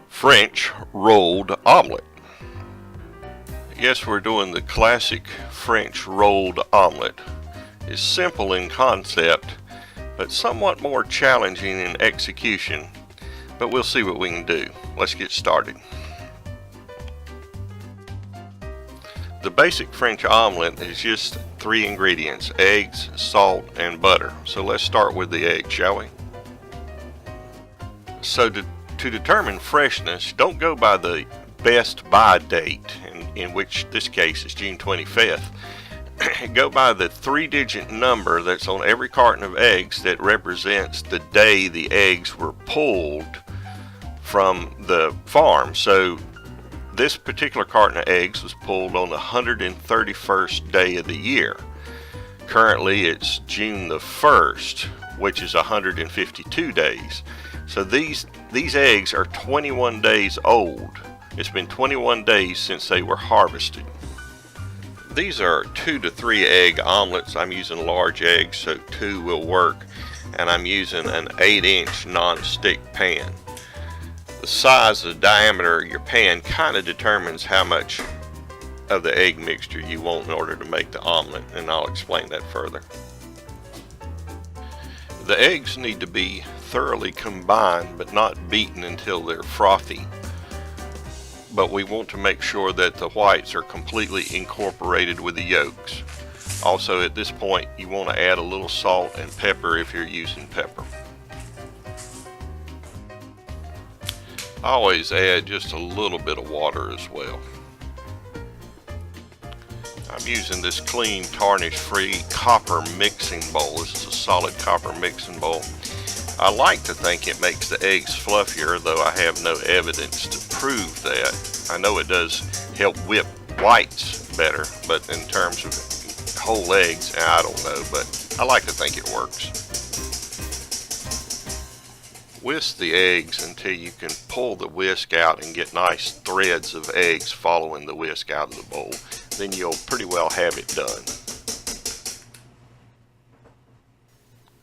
French rolled omelet. Yes, we're doing the classic French rolled omelet. It's simple in concept, but somewhat more challenging in execution. But we'll see what we can do. Let's get started. The basic French omelet is just 3 ingredients: eggs, salt, and butter. So let's start with the eggs, shall we? So to determine freshness, don't go by the best buy date, in which this case is June 25th. Go by the 3-digit number that's on every carton of eggs that represents the day the eggs were pulled from the farm. So this particular carton of eggs was pulled on the 131st day of the year. Currently it's June the 1st, which is 152 days. So these eggs are 21 days old. It's been 21 days since they were harvested. These are 2 to 3 egg omelets. I'm using large eggs, so 2 will work. And I'm using an 8-inch non-stick pan. The size, the diameter of your pan kind of determines how much of the egg mixture you want in order to make the omelet, and I'll explain that further. The eggs need to be thoroughly combined but not beaten until they're frothy. But we want to make sure that the whites are completely incorporated with the yolks. Also, at this point, you want to add a little salt and pepper if you're using pepper. I always add just a little bit of water as well. I'm using this clean, tarnish-free copper mixing bowl. This is a solid copper mixing bowl. I like to think it makes the eggs fluffier, though I have no evidence to prove that. I know it does help whip whites better, but in terms of whole eggs, I don't know, but I like to think it works. Whisk the eggs until you can pull the whisk out and get nice threads of eggs following the whisk out of the bowl. Then you'll pretty well have it done.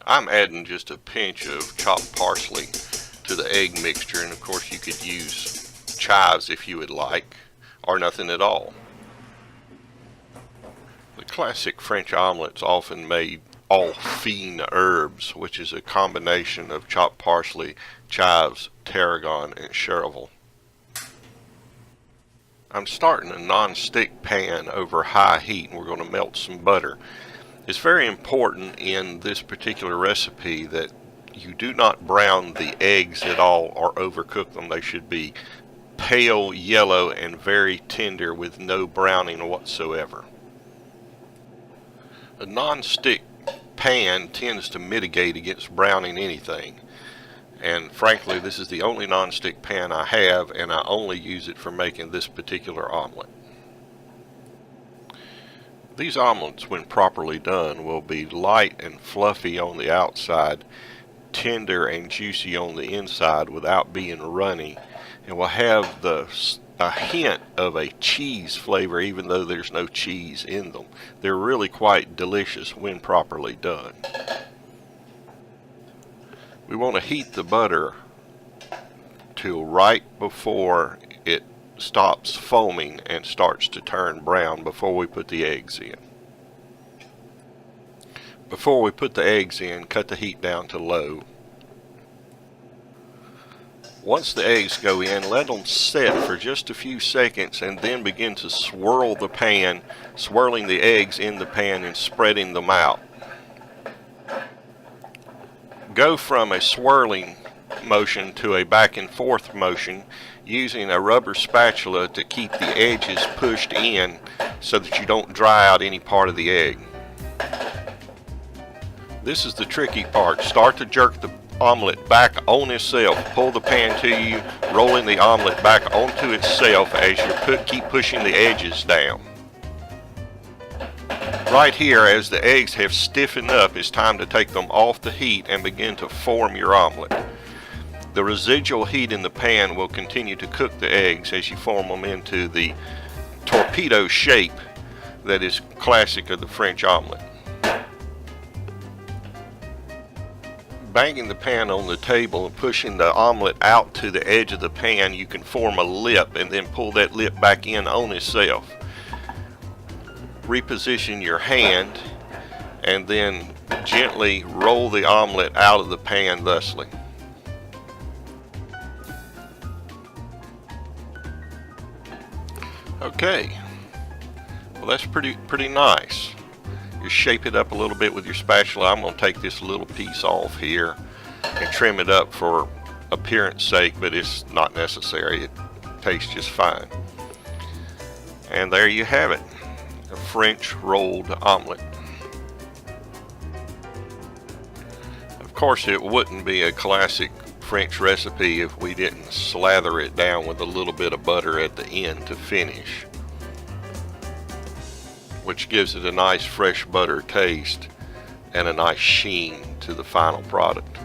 I'm adding just a pinch of chopped parsley to the egg mixture, and of course you could use chives if you would like, or nothing at all. The classic French omelets often made all fine herbs, which is a combination of chopped parsley, chives, tarragon, and chervil. I'm starting a non-stick pan over high heat, and we're going to melt some butter. It's very important in this particular recipe that you do not brown the eggs at all or overcook them. They should be pale yellow and very tender with no browning whatsoever. A non-stick pan tends to mitigate against browning anything, and frankly this is the only non-stick pan I have, and I only use it for making this particular omelet. These omelets, when properly done, will be light and fluffy on the outside, tender and juicy on the inside without being runny, and will have a hint of a cheese flavor even though there's no cheese in them. They're really quite delicious when properly done. We want to heat the butter till right before it stops foaming and starts to turn brown before we put the eggs in. Before we put the eggs in, cut the heat down to low. Once the eggs go in, let them set for just a few seconds and then begin to swirl the pan, swirling the eggs in the pan and spreading them out. Go from a swirling motion to a back and forth motion, using a rubber spatula to keep the edges pushed in so that you don't dry out any part of the egg. This is the tricky part. Start to jerk the omelet back on itself. Pull the pan to you, rolling the omelet back onto itself as you keep pushing the edges down. Right here, as the eggs have stiffened up, it's time to take them off the heat and begin to form your omelet. The residual heat in the pan will continue to cook the eggs as you form them into the torpedo shape that is classic of the French omelet. banging the pan on the table and pushing the omelet out to the edge of the pan, you can form a lip and then pull that lip back in on itself. Reposition your hand and then gently roll the omelet out of the pan thusly. Okay, well, that's pretty nice. You shape it up a little bit with your spatula. I'm going to take this little piece off here and trim it up for appearance sake, but it's not necessary. It tastes just fine. And there you have it, a French rolled omelet. Of course, it wouldn't be a classic French recipe if we didn't slather it down with a little bit of butter at the end to finish, which gives it a nice fresh butter taste and a nice sheen to the final product.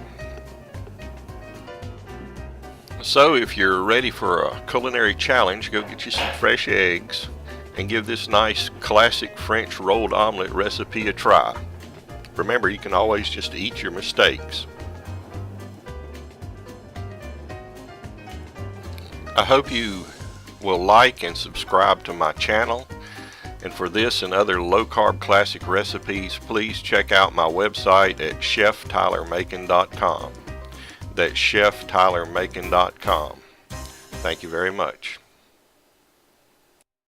So if you're ready for a culinary challenge, go get you some fresh eggs and give this nice classic French rolled omelet recipe a try. Remember, you can always just eat your mistakes. I hope you will like and subscribe to my channel. And for this and other low-carb classic recipes, please check out my website at cheftylermacon.com. That's cheftylermacon.com. Thank you very much.